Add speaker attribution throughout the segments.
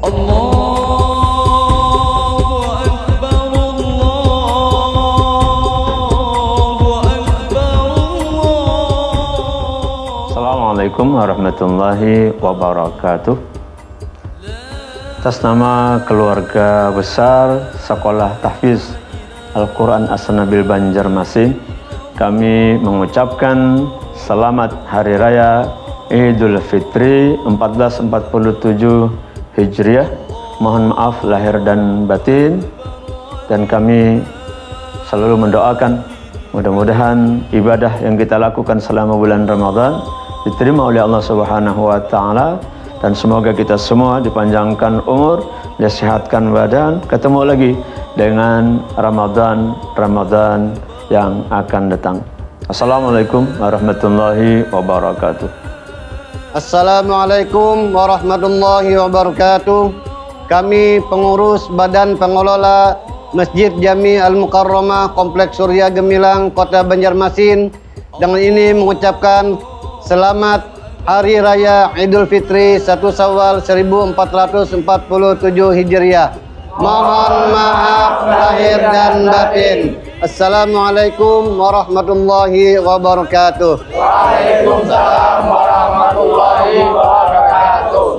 Speaker 1: Assalamualaikum warahmatullahi wabarakatuh. Atas nama keluarga besar Sekolah Tahfiz Al-Quran As-Nabil Banjarmasin, kami mengucapkan selamat Hari Raya Idul Fitri 1447 Hijriah. Mohon maaf lahir dan batin, dan kami selalu mendoakan mudah-mudahan ibadah yang kita lakukan selama bulan Ramadan diterima oleh Allah Subhanahu wa taala, dan semoga kita semua dipanjangkan umur, disehatkan badan, ketemu lagi dengan Ramadan yang akan datang. Assalamualaikum warahmatullahi wabarakatuh.
Speaker 2: Assalamualaikum warahmatullahi wabarakatuh. Kami pengurus Badan Pengelola Masjid Jami Al-Mukarramah Kompleks Surya Gemilang Kota Banjarmasin dengan ini mengucapkan selamat Hari Raya Idul Fitri 1 Syawal 1447 Hijriah. Mohon maaf lahir dan batin. Assalamualaikum warahmatullahi wabarakatuh.
Speaker 3: Waalaikumsalam warahmatullahi wabarakatuh.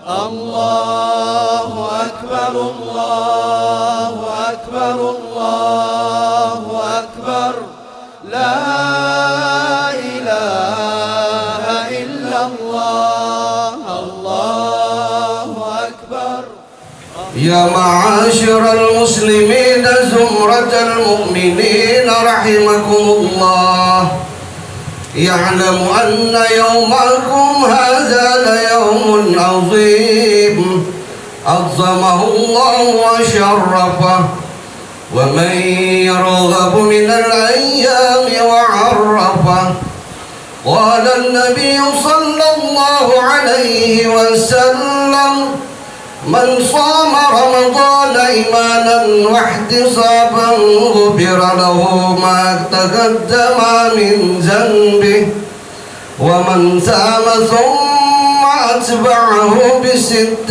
Speaker 3: Allahu Akbar, Allahu Akbar, Allahu Akbar. La ilaha illallah, Allahu Akbar. Ya ma'asyiral muslimin zumratal mu'minin rahimakumullah. يعلم أن يومكم هذا ليوم عظيم عظمه الله وشرفه، ومن يرغب من الأيام وعرفه. قال النبي صلى الله عليه وسلم: من صام رمضان إيمانا واحتسابا غفر له ما تقدم من ذنبه، ومن صام ثم أتبعه بست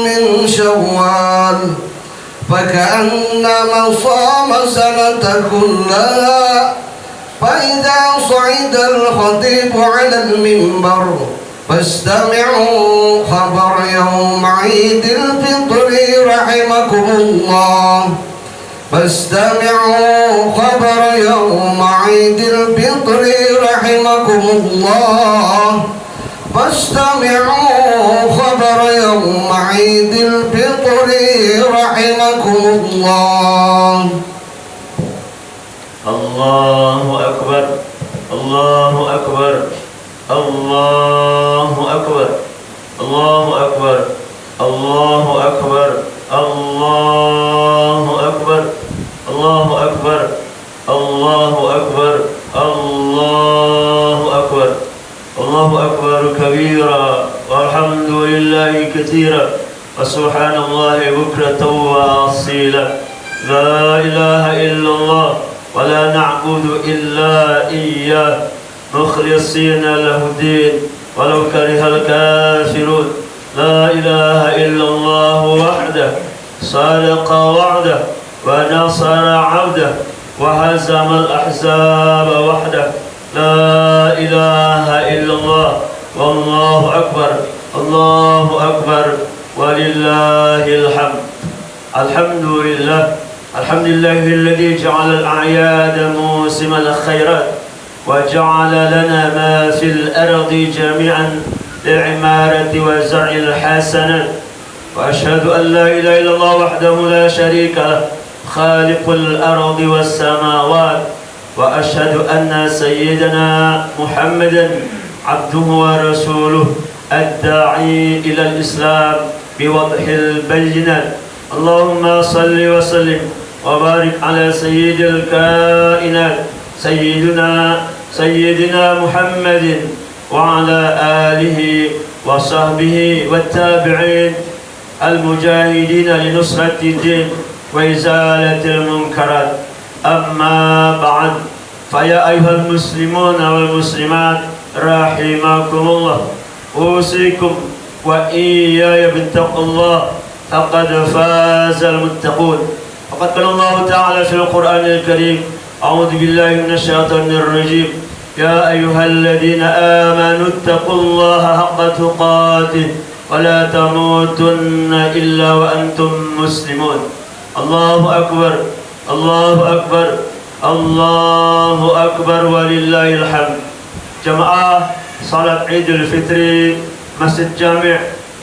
Speaker 3: من شوال فكأنما صام سنة كلها. فإذا صعد الخطيب على المنبر فاستمعوا خبر يوم عيد الفطر رحمكم الله. فاستمعوا خبر يوم عيد الفطر رحمكم الله. فاستمعوا خبر يوم عيد الفطر رحمكم الله.
Speaker 4: الله أكبر، الله أكبر، الله أكبر، الله أكبر، الله أكبر، الله أكبر، الله أكبر، الله أكبر، الله أكبر، الله أكبر كبيرا، والحمد لله كثيرا، وسبحان الله بكرة وأصيلا. لا إله إلا الله ولا نعبد إلا إياه مخلصين له الدين ولو كره الكافرون. لا إله إلا الله وحده صادق وعده ونصر عبده وهزم الأحزاب وحده. لا إله إلا الله والله أكبر، الله أكبر ولله الحمد. الحمد لله، الحمد لله الذي جعل الأعياد موسم الخيرات وجعل لنا ما في الأرض جميعا للعمارة وزرع الحسنات. وأشهد أن لا إله إلا الله وحده لا شريك له خالق الأرض والسماوات. وأشهد أن سيدنا محمدا عبده ورسوله الداعي إلى الإسلام بوضح البينات. اللهم صل وسلم وبارك على سيد الكائنات سيدنا محمد وعلى آله وصحبه والتابعين المجاهدين لنصرة الدين وإزالة المنكرات. أما بعد، فيا أيها المسلمون والمسلمات رحمكم الله أوصيكم وإياي بتقوى الله فقد فاز المتقون. فقد قال الله تعالى في القرآن الكريم أعوذ بالله من الشيطان الرجيم يا أيها الذين آمنوا اتقوا الله حق تقاته ولا تموتن إلا وأنتم مسلمون. الله أكبر الله أكبر الله أكبر ولله الحمد. Jamaah salat Idul Fitri Masjid Jami'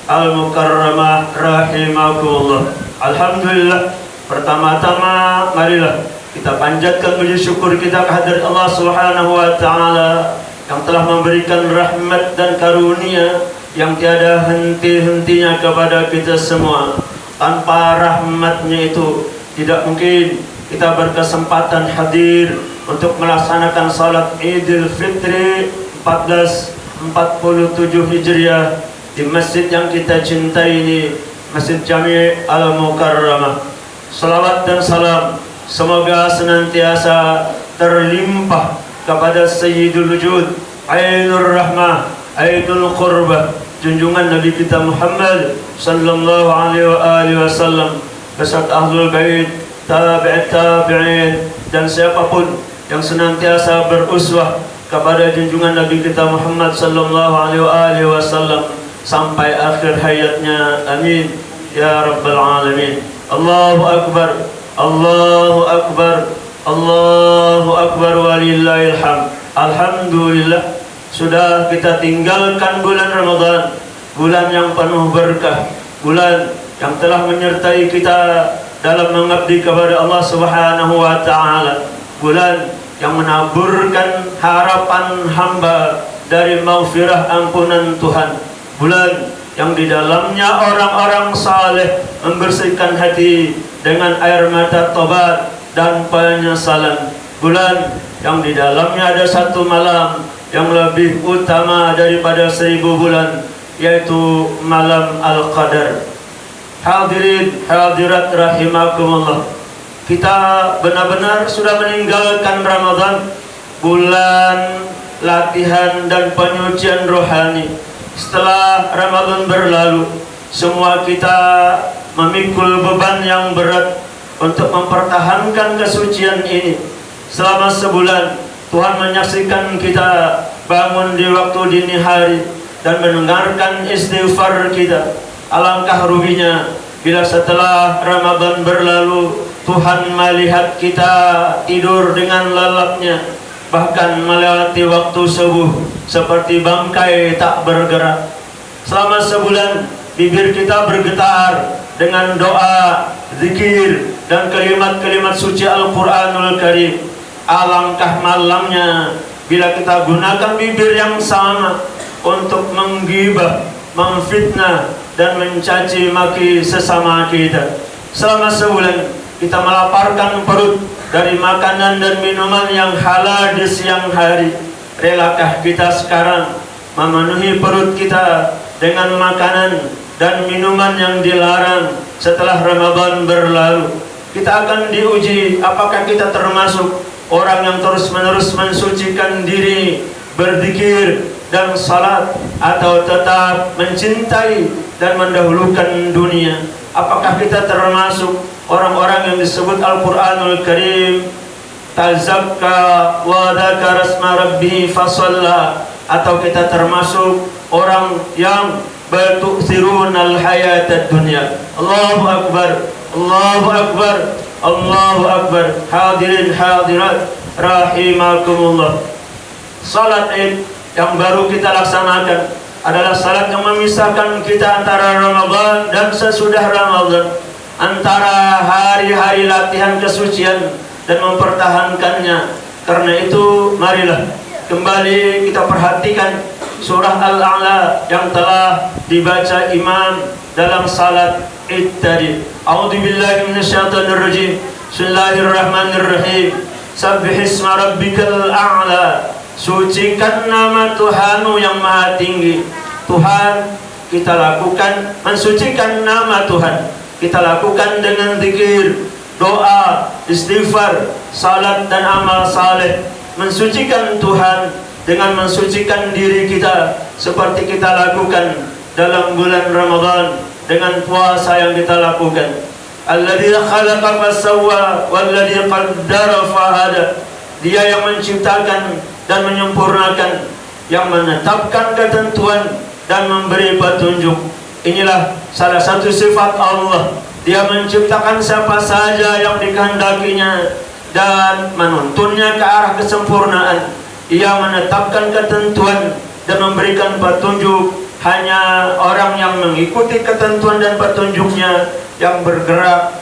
Speaker 4: Al-Mukarramah rahimakumullah. Alhamdulillah, pertama-tama marilah kita panjatkan puji syukur kita kehadirat Allah Subhanahu wa taala yang telah memberikan rahmat dan karunia yang tiada henti-hentinya kepada kita semua. Tanpa rahmatnya itu tidak mungkin kita berkesempatan hadir untuk melaksanakan salat Idul Fitri 1447 Hijriah di masjid yang kita cintai ini, Masjid Jami' Al-Mukarramah. Salawat dan salam semoga senantiasa terlimpah kepada Sayyidul Wujud, Ainur Rahmah, Ainul Qurbah, junjungan Nabi kita Muhammad sallallahu alaihi wasallam beserta ahlul bait, tabi'at tabi'in dan siapapun yang senantiasa beruswah kepada junjungan Nabi kita Muhammad sallallahu alaihi wasallam sampai akhir hayatnya. Amin ya rabbal alamin. Allahu akbar, Allahu akbar, Allahu akbar walillahil hamd. Alhamdulillah, sudah kita tinggalkan bulan Ramadan, bulan yang penuh berkah, bulan yang telah menyertai kita dalam mengabdi kepada Allah Subhanahu wa taala, bulan yang menaburkan harapan hamba dari maghfirah ampunan Tuhan, bulan yang di dalamnya orang-orang saleh membersihkan hati dengan air mata tobat dan penyesalan, bulan yang di dalamnya ada satu malam yang lebih utama daripada 1000 bulan, yaitu malam Al-Qadar. Hadirin hadirat rahimakumullah, kita benar-benar sudah meninggalkan Ramadan, bulan latihan dan penyucian rohani. Setelah Ramadan berlalu, semua kita memikul beban yang berat untuk mempertahankan kesucian ini. Selama sebulan Tuhan menyaksikan kita bangun di waktu dini hari dan mendengarkan istighfar kita. Alangkah ruginya bila setelah Ramadan berlalu Tuhan melihat kita tidur dengan lelapnya, bahkan melewati waktu subuh seperti bangkai tak bergerak. Selama sebulan bibir kita bergetar dengan doa, zikir dan kalimat-kalimat suci Al-Quranul Karim. Alangkah malangnya bila kita gunakan bibir yang sama untuk menggibah, memfitnah dan mencaci maki sesama kita. Selama sebulan kita melaparkan perut dari makanan dan minuman yang halal di siang hari. Relakah kita sekarang memenuhi perut kita dengan makanan dan minuman yang dilarang setelah Ramadan berlalu? Kita akan diuji apakah kita termasuk orang yang terus-menerus mensucikan diri, berzikir dan salat, atau tetap mencintai dan mendahulukan dunia. Apakah kita termasuk orang-orang yang disebut Al-Quranul Karim tazakka wa dzakara asma rabbih fasalla, atau kita termasuk orang yang bertu'thirunal hayatad dunya? Allahu akbar, Allahu akbar, Allahu akbar. Hadirin hadirat rahimakumullah, salat Id yang baru kita laksanakan adalah salat yang memisahkan kita antara Ramadan dan sesudah Ramadan, antara hari-hari latihan kesucian dan mempertahankannya. Karena itu marilah kembali kita perhatikan surah Al-A'la yang telah dibaca imam dalam salat Id tadi. A'udzubillahi minasyaitonirrajim. Bismillahirrahmanirrahim. Sabbihisma rabbikal a'la. Sucikan nama Tuhanmu yang maha tinggi. Tuhan kita lakukan, mensucikan nama Tuhan kita lakukan dengan zikir, doa, istighfar, salat dan amal saleh. mensucikan Tuhan dengan mensucikan diri kita seperti kita lakukan dalam bulan Ramadan dengan puasa yang kita lakukan. Alladzi khalaqa fasawwa walladzi qaddara fahada. Dia yang menciptakan dan menyempurnakan, yang menetapkan ketentuan dan memberi petunjuk. Inilah salah satu sifat Allah. Dia menciptakan siapa saja yang dikehendakinya dan menuntunnya ke arah kesempurnaan. Ia menetapkan ketentuan dan memberikan petunjuk. Hanya orang yang mengikuti ketentuan dan petunjuknya yang bergerak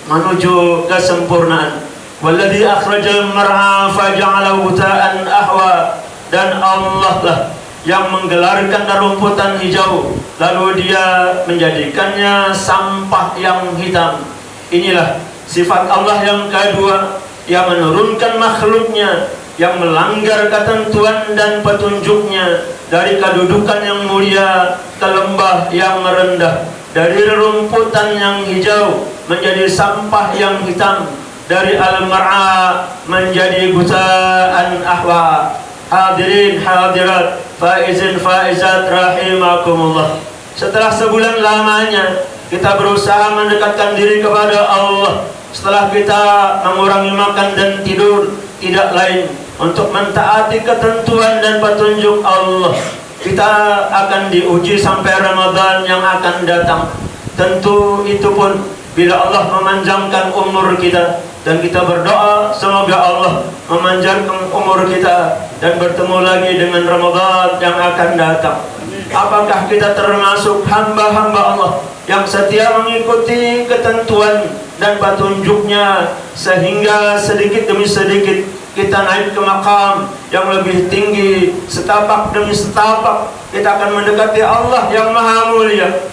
Speaker 4: menuju kesempurnaan. Walladzi akhrajal mar'a faja'alahu ghutha'an ahwa. Dan Allah lah yang menggelarkan rumputan hijau, lalu dia menjadikannya sampah yang hitam. Inilah sifat Allah yang kedua, yang menurunkan makhluknya yang melanggar ketentuan dan petunjuknya dari kedudukan yang mulia ke lembah yang rendah, dari rumputan yang hijau menjadi sampah yang hitam, dari al-mar'a menjadi ghutha'an ahwa. Hadirin hadirat, faizin faizat rahimakumullah. Setelah sebulan lamanya kita berusaha mendekatkan diri kepada Allah, setelah kita mengurangi makan dan tidur, tidak lain untuk mentaati ketentuan dan petunjuk Allah. Kita akan diuji sampai Ramadan yang akan datang. Tentu itu pun bila Allah memanjangkan umur kita, dan kita berdoa semoga Allah memanjangkan umur kita dan bertemu lagi dengan Ramadan yang akan datang. Apakah kita termasuk hamba-hamba Allah yang setia mengikuti ketentuan dan petunjuknya sehingga sedikit demi sedikit kita naik ke makam yang lebih tinggi, setapak demi setapak kita akan mendekati Allah yang maha mulia?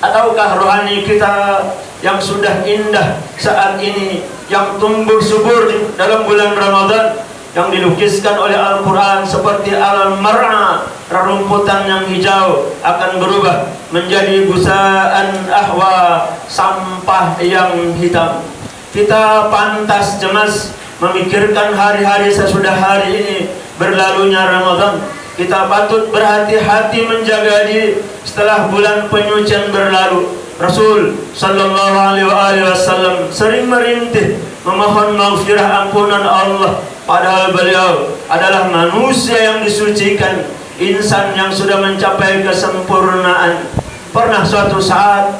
Speaker 4: Ataukah rohani kita yang sudah indah saat ini, yang tumbuh subur dalam bulan Ramadan, yang dilukiskan oleh Al-Quran seperti al-mar'a, rerumputan yang hijau, akan berubah menjadi ghutha'an ahwa, sampah yang hitam. Kita pantas cemas memikirkan hari-hari sesudah hari ini berlalunya Ramadan. Kita patut berhati-hati menjaga diri setelah bulan penyucian berlalu. Rasul sallallahu alaihi wasallam sering merintih memohon maghfirah ampunan Allah, padahal beliau adalah manusia yang disucikan, insan yang sudah mencapai kesempurnaan. Pernah suatu saat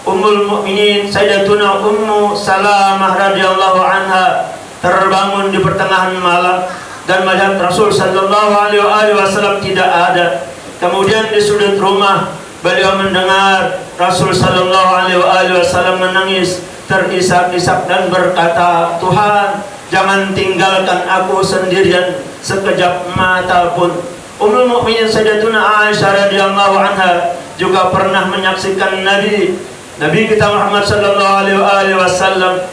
Speaker 4: Ummul Mukminin Sayyidatuna Ummu Salamah radhiyallahu anha terbangun di pertengahan malam dan melihat Rasul sallallahu alaihi wasallam tidak ada. Kemudian di sudut rumah beliau mendengar Rasul sallallahu alaihi wasallam menangis terisak-isak dan berkata, "Tuhan, jangan tinggalkan aku sendirian sekejap mata pun." Ummul Mukminin Sayyidatuna Aisyah radhiyallahu anha juga pernah menyaksikan Nabi kita Muhammad sallallahu alaihi wasallam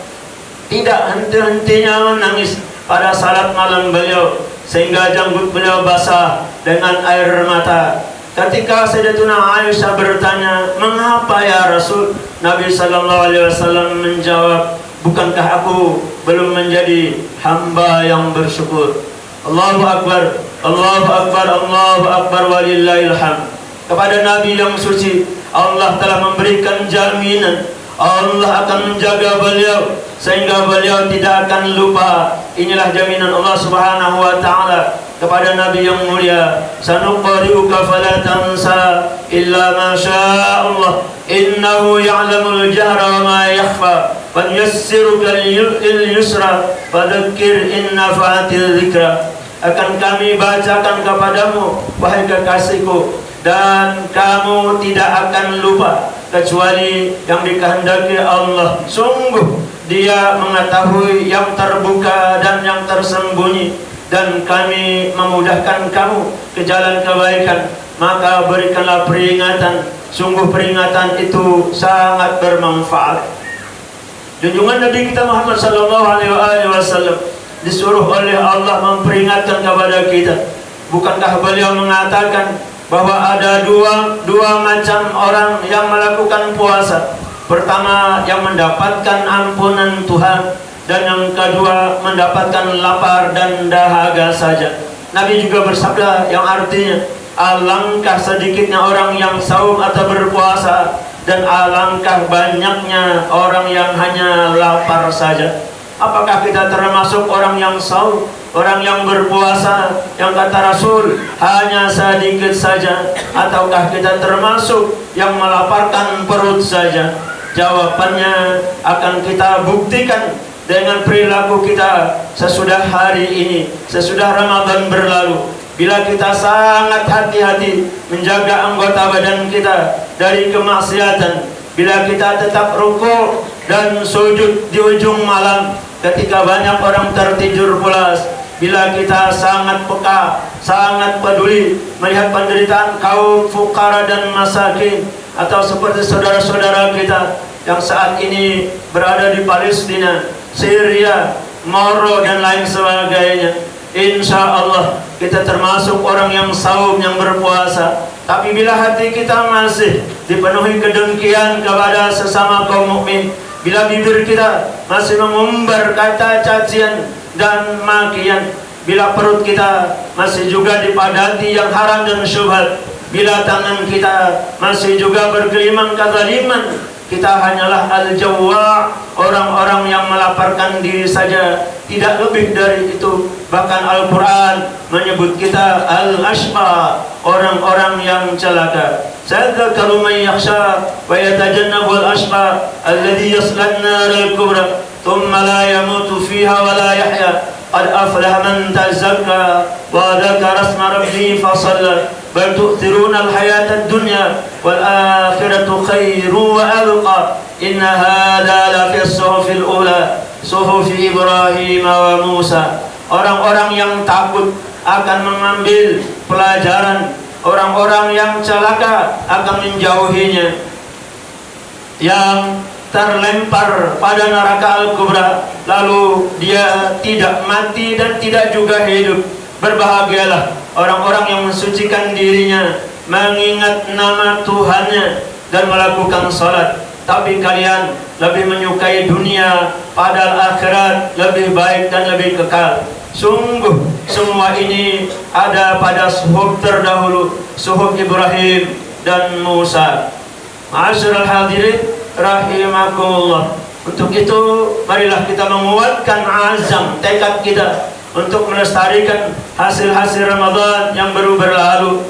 Speaker 4: tidak henti-hentinya menangis pada salat malam beliau sehingga janggut beliau basah dengan air mata. Ketika Sayyidatuna Aisyah bertanya, "Mengapa ya Rasul?" Nabi sallallahu alaihi wasallam menjawab, "Bukankah aku belum menjadi hamba yang bersyukur?" Allahu akbar, Allahu akbar, Allahu akbar, walillahil hamd. Kepada Nabi yang suci Allah telah memberikan jaminan, Allah akan menjaga beliau sehingga beliau tidak akan lupa. Inilah jaminan Allah Subhanahu wa taala kepada Nabi yang mulia, "Sanuqri'uka fala tansa illa ma syaa Allah, innahu ya'lamul jahra wa ma yakhfa, fanyassiruka lil yusra, fadzakkir in nafa'atil dzikra." Akan kami bacakan kepadamu wahai kekasihku, dan kamu tidak akan lupa kecuali yang dikehendaki Allah. Sungguh Dia mengetahui yang terbuka dan yang tersembunyi, dan kami memudahkan kamu ke jalan kebaikan, maka berikanlah peringatan. Sungguh peringatan itu sangat bermanfaat. Junjungan Nabi kita Muhammad sallallahu alaihi wasallam disuruh oleh Allah memperingatkan kepada kita. Bukankah beliau mengatakan bahwa ada dua macam orang yang melakukan puasa? Pertama, yang mendapatkan ampunan Tuhan, dan yang kedua mendapatkan lapar dan dahaga saja. Nabi juga bersabda yang artinya, alangkah sedikitnya orang yang saum atau berpuasa, dan alangkah banyaknya orang yang hanya lapar saja. Apakah kita termasuk orang yang saum, orang yang berpuasa, yang kata Rasul hanya sedikit saja, ataukah kita termasuk yang melaparkan perut saja? Jawabannya akan kita buktikan dengan perilaku kita sesudah hari ini, sesudah Ramadan berlalu. Bila kita sangat hati-hati menjaga anggota badan kita dari kemaksiatan, bila kita tetap rukuk dan sujud di ujung malam ketika banyak orang tertidur pulas, bila kita sangat peka, sangat peduli melihat penderitaan kaum fukara dan masakin, atau seperti saudara-saudara kita yang saat ini berada di Palestina, Syria, Moro dan lain sebagainya, insya Allah kita termasuk orang yang saum, yang berpuasa. Tapi bila hati kita masih dipenuhi kedengkian kepada sesama kaum mukmin, bila bibir kita masih mengumbar kata cacian dan makian, bila perut kita masih juga dipadati yang haram dan syubhat, bila tangan kita masih juga bergelimang kezaliman, kita hanyalah al-jawwa', orang-orang yang melaparkan diri saja, tidak lebih dari itu. Bahkan Al-Quran menyebut kita al-ashqa, orang-orang yang celaka. Sadzakaru man yakhsha wa yatajannabu al-ashqa alladhi yasla an-nar al-kubra thumma la yamutu fiha wa la yahya. Qad aflaha man tazakka wa dzakara isma rabbih fasalla bal tu'thiruna al-hayata ad-dunya wal akhiratu khairu wa abqa inna hadha la fi as-suhufil ula suhufi Ibrahim wa Musa. Orang-orang yang takut akan mengambil pelajaran, orang-orang yang celaka akan menjauhinya. Yang terlempar pada neraka al-kubra, lalu dia tidak mati dan tidak juga hidup. Berbahagialah orang-orang yang mensucikan dirinya, mengingat nama Tuhannya dan melakukan salat. Tapi kalian lebih menyukai dunia, padahal akhirat lebih baik dan lebih kekal. Sungguh semua ini ada pada suhuf terdahulu, suhuf Ibrahim dan Musa. Ma'asyiral hadirin rahimakumullah. Untuk itu marilah kita menguatkan azam, tekad kita untuk melestarikan hasil-hasil Ramadan yang baru berlalu.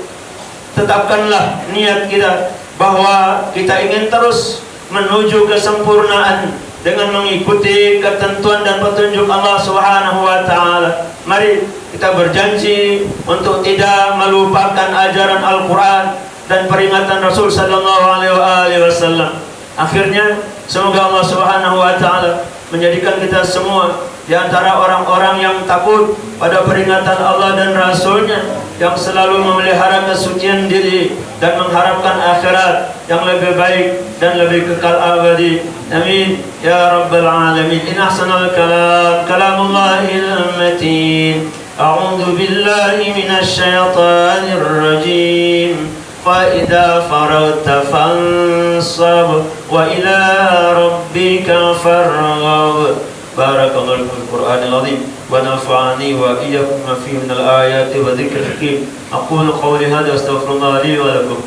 Speaker 4: Tetapkanlah niat kita bahwa kita ingin terus menuju kesempurnaan dengan mengikuti ketentuan dan petunjuk Allah Subhanahu wa taala. Mari kita berjanji untuk tidak melupakan ajaran Al-Qur'an dan peringatan Rasul sallallahu alaihi wasallam. Akhirnya semoga Allah Subhanahu wa taala menjadikan kita semua di antara orang-orang yang takut pada peringatan Allah dan Rasulnya, yang selalu memelihara kesucian diri dan mengharapkan akhirat yang lebih baik dan lebih kekal abadi. Amin ya rabbal alamin. In ahsanal kalam kalamullahil matin. A'udzu billahi minasy syaithanir rajim. Fa idza faragta fansab wa ila rabbika farghab. Barakallahu fil Qur'anil azim wa nafa'ani wa iyyakum ma fihi minal ayati wa dzikril hakim. Aqulu qawli hadha astaghfirullah li wa lakum.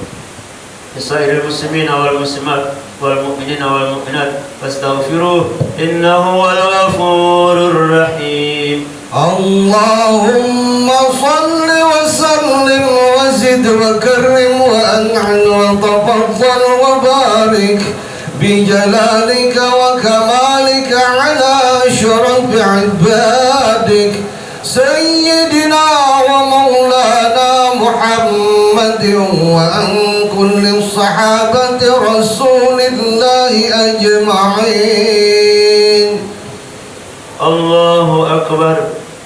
Speaker 4: Lisairil muslimin wal muslimat wal mu'minina wal mu'minat fastaghfiruh innahu wal ghafurur rahim.
Speaker 3: Allahumma salli wa sallim wa zid wa karrim wa an'im wa tafaddal wa barik بجلالك وكمالك على أشرف عبادك سيدنا ومولانا محمد وعن كل الصحابة رسول الله أجمعين.
Speaker 4: الله أكبر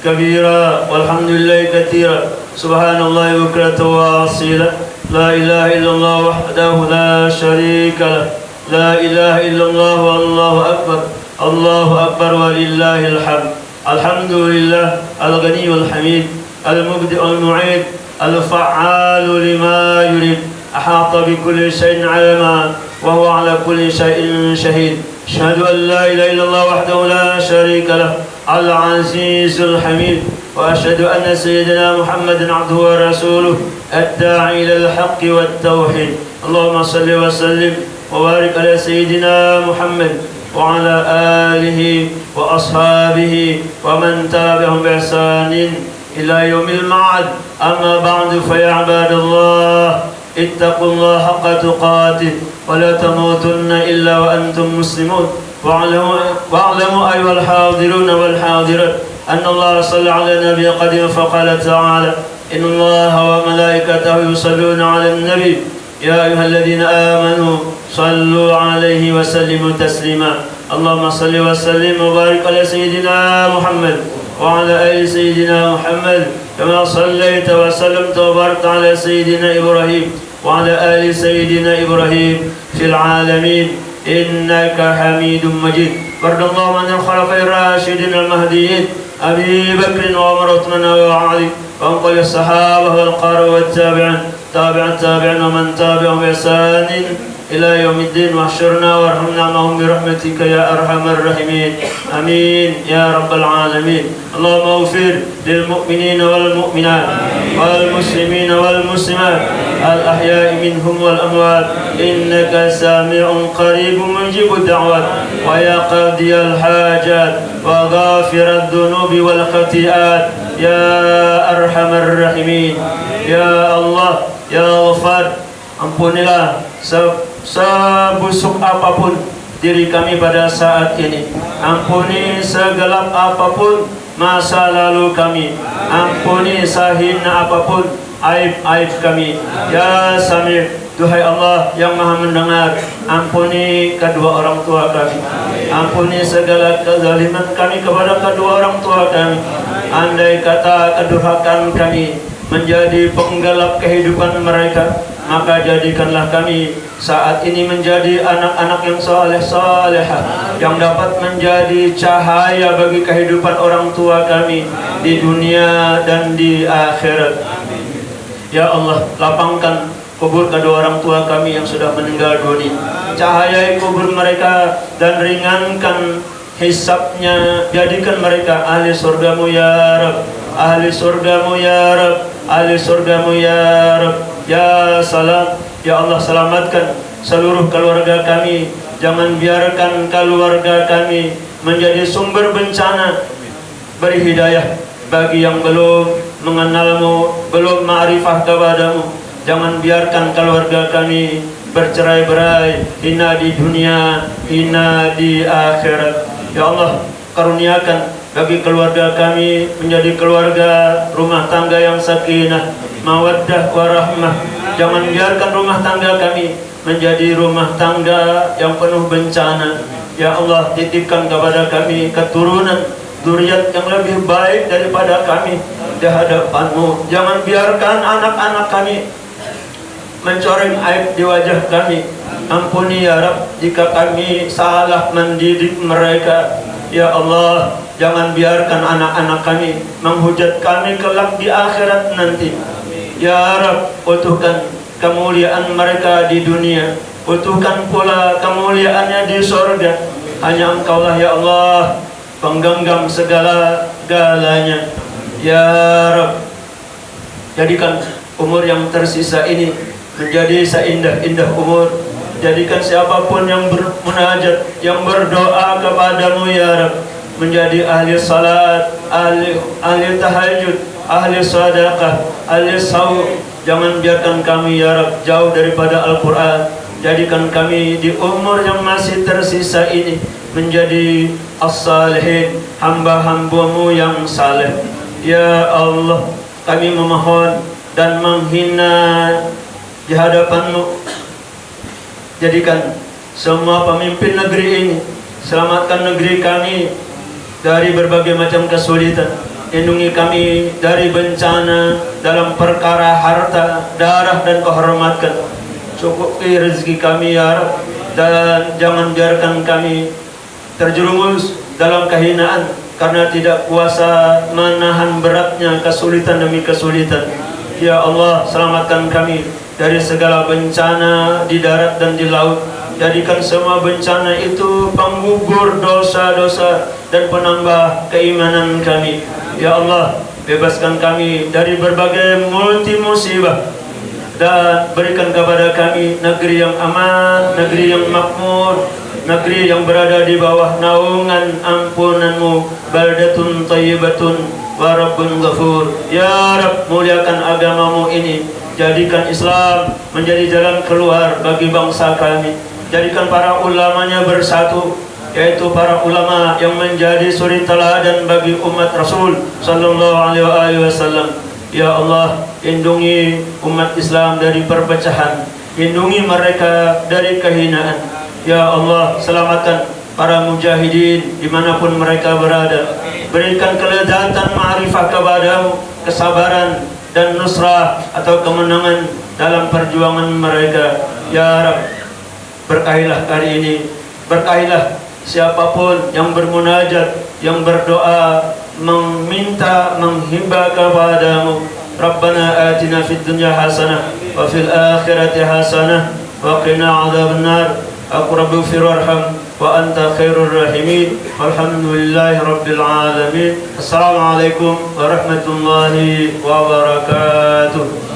Speaker 4: كبيرا والحمد لله كثيرا سبحان الله بكرة وأصيلا لا إله إلا الله وحده لا شريك له لا إله إلا الله والله أكبر الله أكبر ولله الحمد. الحمد لله الغني والحميد المبدئ والمعيد الفعال لما يريد أحاط بكل شيء علما وهو على كل شيء شهيد. أشهد أن لا إله إلا الله وحده لا شريك له العزيز الحميد وأشهد أن سيدنا محمد عبده ورسوله الداعي إلى الحق والتوحيد اللهم صل وسلم وبارك على سيدنا محمد وعلى آله وأصحابه ومن تابعهم بإحسان إلى يوم المعاد أما بعد فيا عباد الله اتقوا الله حق تقاته ولا تموتن إلا وأنتم مسلمون واعلموا أيها الحاضرون والحاضرات أن الله صلى على النبي قديم فقال تعالى إن الله وملائكته يصلون على النبي يا أيها الذين آمنوا صلوا عليه وسلموا تسليما اللهم صل وسلم وبارك على سيدنا محمد وعلى آل سيدنا محمد كما صليت وسلمت وباركت على سيدنا إبراهيم وعلى آل سيدنا إبراهيم في العالمين إنك حميد مجيد وارض اللهم عن الخلفاء الراشدين المهديين أبي بكر وعمر وعثمان وعلي وعن كل الصحابة والقارئ والتابعين تابعين ومن تابعهم بإحسان إلى يوم الدين واحشرنا وارحمنا معهم برحمتك يا أرحم الراحمين آمين يا رب العالمين اللهم اغفر للمؤمنين والمؤمنات والمسلمين والمسلمات الأحياء منهم والأموات إنك سامع قريب مجيب الدعوات ويا قاضي الحاجات وغافر الذنوب والخطيئات يا أرحم الراحمين يا الله يا غفار ampunilah sebusuk apapun diri kami pada saat ini. Ampuni segelap apapun masa lalu kami. Ampuni sehina apapun aib-aib kami. Ya Sami', duhai Allah yang maha mendengar, ampuni kedua orang tua kami. Ampuni segala kezaliman kami kepada kedua orang tua kami. Andai kata kedurhakaan kami menjadi penggelap kehidupan mereka, maka jadikanlah kami saat ini menjadi anak-anak yang saleh-salehah yang dapat menjadi cahaya bagi kehidupan orang tua kami di dunia dan di akhirat. Ya Allah, lapangkan kubur kedua orang tua kami yang sudah meninggal dunia, cahayai kubur mereka dan ringankan hisabnya, jadikan mereka ahli surgamu ya Rabb, ahli surgamu ya Rabb, ahli surgamu ya Rabb. Ya salam, ya Allah, selamatkan seluruh keluarga kami. Jangan biarkan keluarga kami menjadi sumber bencana. Beri hidayah bagi yang belum mengenalmu, belum ma'rifah kepadamu. Jangan biarkan keluarga kami bercerai-berai, hina di dunia, hina di akhirat. Ya Allah, karuniakan bagi keluarga kami menjadi keluarga rumah tangga yang sakinah, mawaddah warahmah. Jangan biarkan rumah tangga kami menjadi rumah tangga yang penuh bencana. Ya Allah, titipkan kepada kami keturunan zuriat yang lebih baik daripada kami di hadapan-Mu. Jangan biarkan anak-anak kami mencoreng aib di wajah kami. Ampuni ya Rabb jika kami salah mendidik mereka. Ya Allah, jangan biarkan anak-anak kami menghujat kami kelak di akhirat nanti. Ya Rabb, utuhkan kemuliaan mereka di dunia, utuhkan pula kemuliaannya di surga. Hanya Engkaulah ya Allah, penggenggam segala-galanya. Ya Rabb, jadikan umur yang tersisa ini menjadi seindah-indah umur. Jadikan siapapun yang bermunajat, yang berdoa kepadamu ya Rabb, menjadi ahli salat, ahli tahajud, ahli sadaqah, ahli saum. Jangan biarkan kami ya Rabb jauh daripada Al-Quran. Jadikan kami di umur yang masih tersisa ini menjadi as-salihin, hamba-hambamu yang saleh. Ya Allah, kami memohon dan menghina di hadapan-Mu. Jadikan semua pemimpin negeri ini, selamatkan negeri kami dari berbagai macam kesulitan. Lindungi kami dari bencana dalam perkara harta, darah dan kehormatan. Cukupi rezeki kami ya Rabb, dan jangan biarkan kami terjerumus dalam kehinaan karena tidak kuasa menahan beratnya kesulitan demi kesulitan. Ya Allah, selamatkan kami dari segala bencana di darat dan di laut. jadikan semua bencana itu penggugur dosa-dosa dan penambah keimanan kami. Ya Allah, bebaskan kami dari berbagai multi musibah dan berikan kepada kami negeri yang aman, negeri yang makmur, negeri yang berada di bawah naungan ampunan-Mu. Baldatun thayyibatun wa rabbun ghafur. Ya Rabb, muliakan agama-Mu ini, jadikan Islam menjadi jalan keluar bagi bangsa kami. Jadikan para ulamanya bersatu, yaitu para ulama yang menjadi suri teladan bagi umat Rasul sallallahu alaihi wasallam. Ya Allah, lindungi umat Islam dari perpecahan, lindungi mereka dari kehinaan. Ya Allah, selamatkan para mujahidin dimanapun mereka berada. Berikan kelezatan ma'rifah kepadamu, kesabaran dan nusrah atau kemenangan dalam perjuangan mereka. Ya Rabb, berkahilah hari ini, berkahilah siapapun yang bermunajat, yang berdoa, meminta, menghibah kepadamu. Rabbana atina fid dunya hasanah wa fil akhirati hasanah wa qina adzabannar. Aku Rabbi ighfir warham wa anta khairur rahimin. Walhamdulillahi rabbil alamin. Assalamualaikum warahmatullahi wabarakatuh.